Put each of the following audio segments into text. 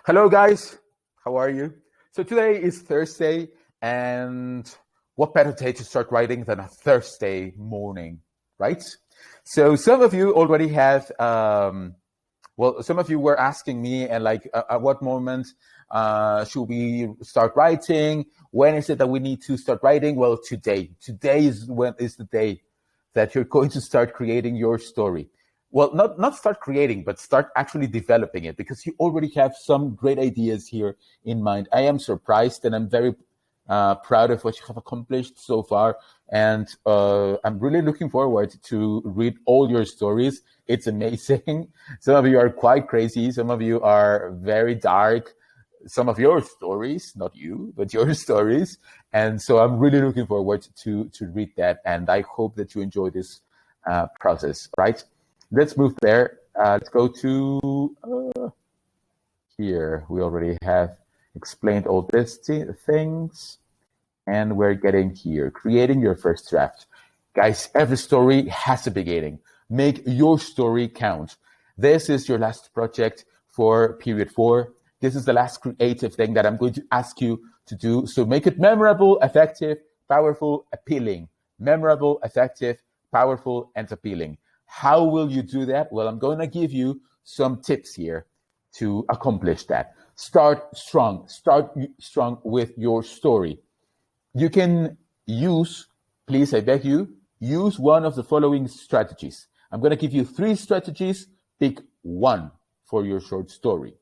Hello, guys. How are you? So today is Thursday, and what better day to start writing than a Thursday morning, right? So some of you already have, some of you were asking me, and like, at what moment should we start writing? When is it that we need to start writing? Well, today. Today is the day that you're going to start creating your story. Well, not start creating, but start actually developing it, because you already have some great ideas here in mind. I am surprised, and I'm very proud of what you have accomplished so far. And I'm really looking forward to read all your stories. It's amazing. Some of you are quite crazy. Some of you are very dark. Some of your stories, not you, but your stories. And so I'm really looking forward to read that. And I hope that you enjoy this process, right? Let's move there. Let's go to here. We already have explained all these things. And we're getting here, creating your first draft. Guys, every story has a beginning. Make your story count. This is your last project for period 4. This is the last creative thing that I'm going to ask you to do. So make it memorable, effective, powerful, appealing. Memorable, effective, powerful, and appealing. How will you do that? Well, I'm going to give you some tips here to accomplish that. Start strong. Start strong with your story. You can use, please, I beg you, use one of the following strategies. I'm going to give you 3 strategies. Pick one for your short story.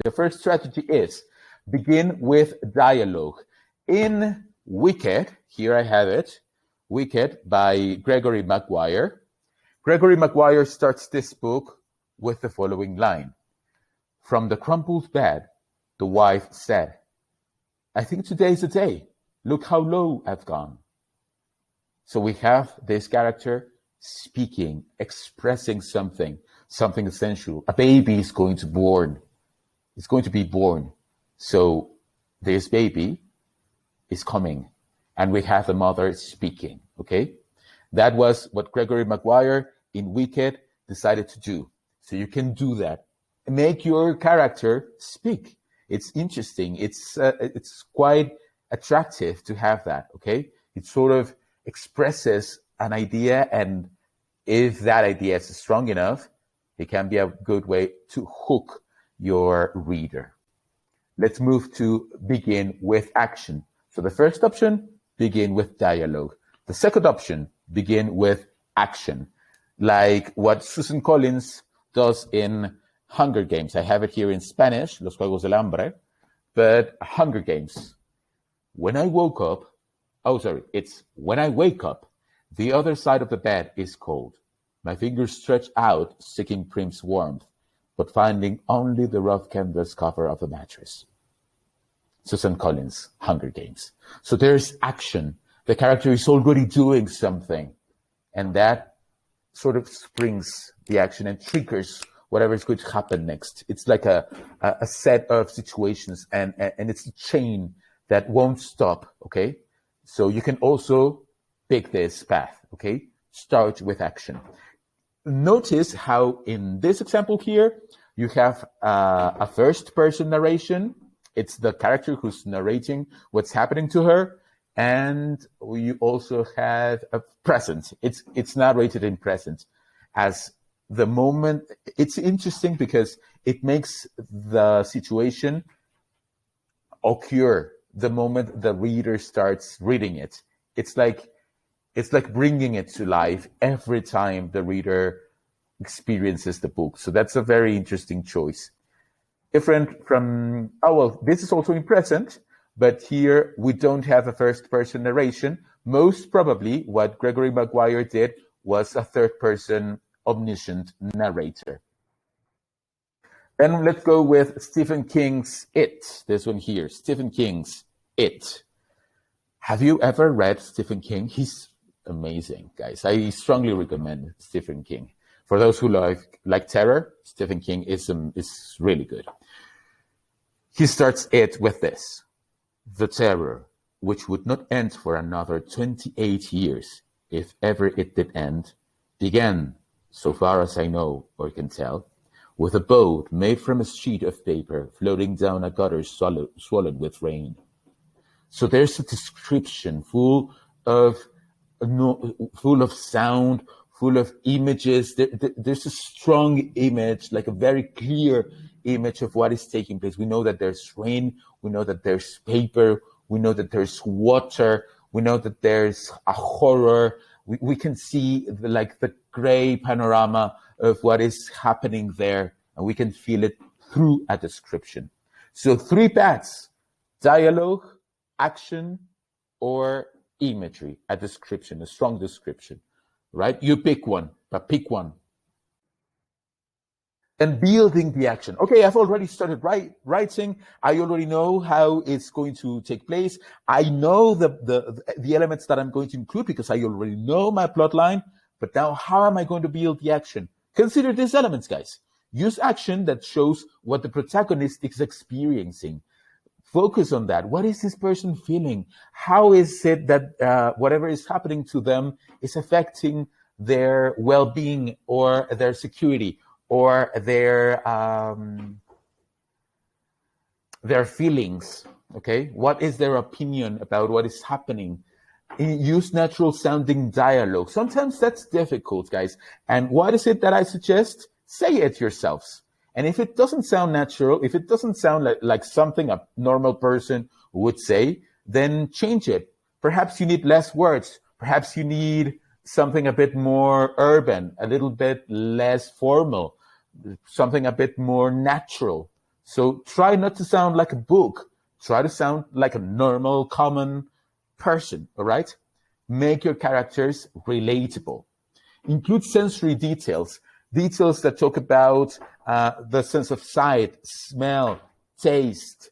The first strategy is begin with dialogue. In Wicked, here I have it, Wicked by Gregory Maguire. Gregory Maguire starts this book with the following line. From the crumpled bed, the wife said, I think today's the day. Look how low I've gone. So we have this character speaking, expressing something essential. A baby is going to born. It's going to be born. So this baby is coming, and we have the mother speaking, okay? That was what Gregory Maguire in Wicked decided to do. So you can do that. Make your character speak. It's interesting. It's quite attractive to have that, okay? It sort of expresses an idea, and if that idea is strong enough, it can be a good way to hook your reader. Let's move to begin with action. So the first option, begin with dialogue. The second option, begin with action, like what Susan Collins does in Hunger Games. I have it here in Spanish, Los Juegos del Hambre, but Hunger Games. When I wake up, the other side of the bed is cold. My fingers stretch out, seeking Prim's warmth, but finding only the rough canvas cover of the mattress. Susan Collins, Hunger Games. So there's action. The character is already doing something, and that sort of springs the action and triggers whatever is going to happen next. It's like a set of situations, and it's a chain that won't stop, okay? So you can also pick this path, okay? Start with action. Notice how in this example here, you have a first-person narration. It's the character who's narrating what's happening to her. And you also have a present. It's narrated in present as the moment. It's interesting because it makes the situation occur the moment the reader starts reading it. It's like bringing it to life every time the reader experiences the book. So that's a very interesting choice. Different from, this is also in present, but here we don't have a first-person narration. Most probably what Gregory Maguire did was a third-person omniscient narrator. Then let's go with Stephen King's It. This one here, Stephen King's It. Have you ever read Stephen King? He's amazing, guys. I strongly recommend Stephen King. For those who like terror, Stephen King is really good. He starts it with this. The terror, which would not end for another 28 years, if ever it did end, began, so far as I know or can tell, with a boat made from a sheet of paper floating down a gutter swallowed with rain. So there's a description full of sound, full of images. There's a strong image, like a very clear image of what is taking place. We know that there's rain. We know that there's paper. We know that there's water. We know that there's a horror. We can see the gray panorama of what is happening there, and we can feel it through a description. So 3 paths: dialogue, action, or imagery, a description, a strong description, right? You pick one, but pick one. And building the action. Okay, I've already started writing. I already know how it's going to take place. I know the elements that I'm going to include because I already know my plot line. But now, how am I going to build the action? Consider these elements, guys. Use action that shows what the protagonist is experiencing. Focus on that. What is this person feeling? How is it that whatever is happening to them is affecting their well-being or their security or their feelings? Okay, what is their opinion about what is happening? Use natural sounding dialogue. Sometimes that's difficult, guys. And what is it that I suggest? Say it yourselves. And if it doesn't sound natural, if it doesn't sound like something a normal person would say, then change it. Perhaps you need less words. Perhaps you need something a bit more urban, a little bit less formal, something a bit more natural. So try not to sound like a book. Try to sound like a normal, common person, all right? Make your characters relatable. Include sensory details that talk about the sense of sight, smell, taste.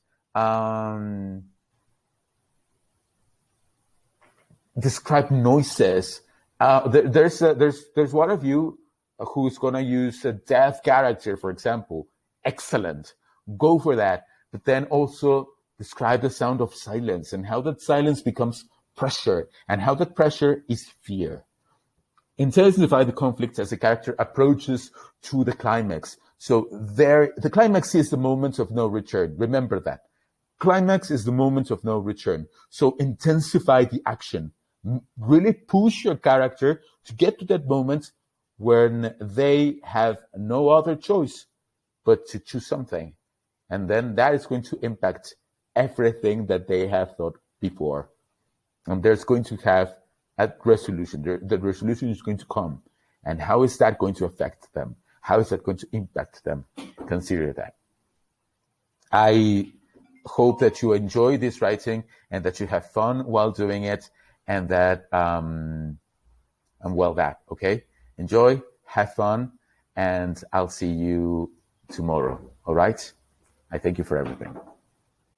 Describe noises. There's one of you who's gonna use a deaf character, for example. Excellent. Go for that. But then also describe the sound of silence and how that silence becomes pressure and how that pressure is fear. Intensify the conflict as the character approaches to the climax. So the climax is the moment of no return. Remember that. Climax is the moment of no return. So intensify the action. Really push your character to get to that moment when they have no other choice but to choose something. And then that is going to impact everything that they have thought before. And there's going to have a resolution. The resolution is going to come. And how is that going to affect them? How is that going to impact them? Consider that. I hope that you enjoy this writing and that you have fun while doing it, and that, okay? Enjoy, have fun, and I'll see you tomorrow, all right? I thank you for everything.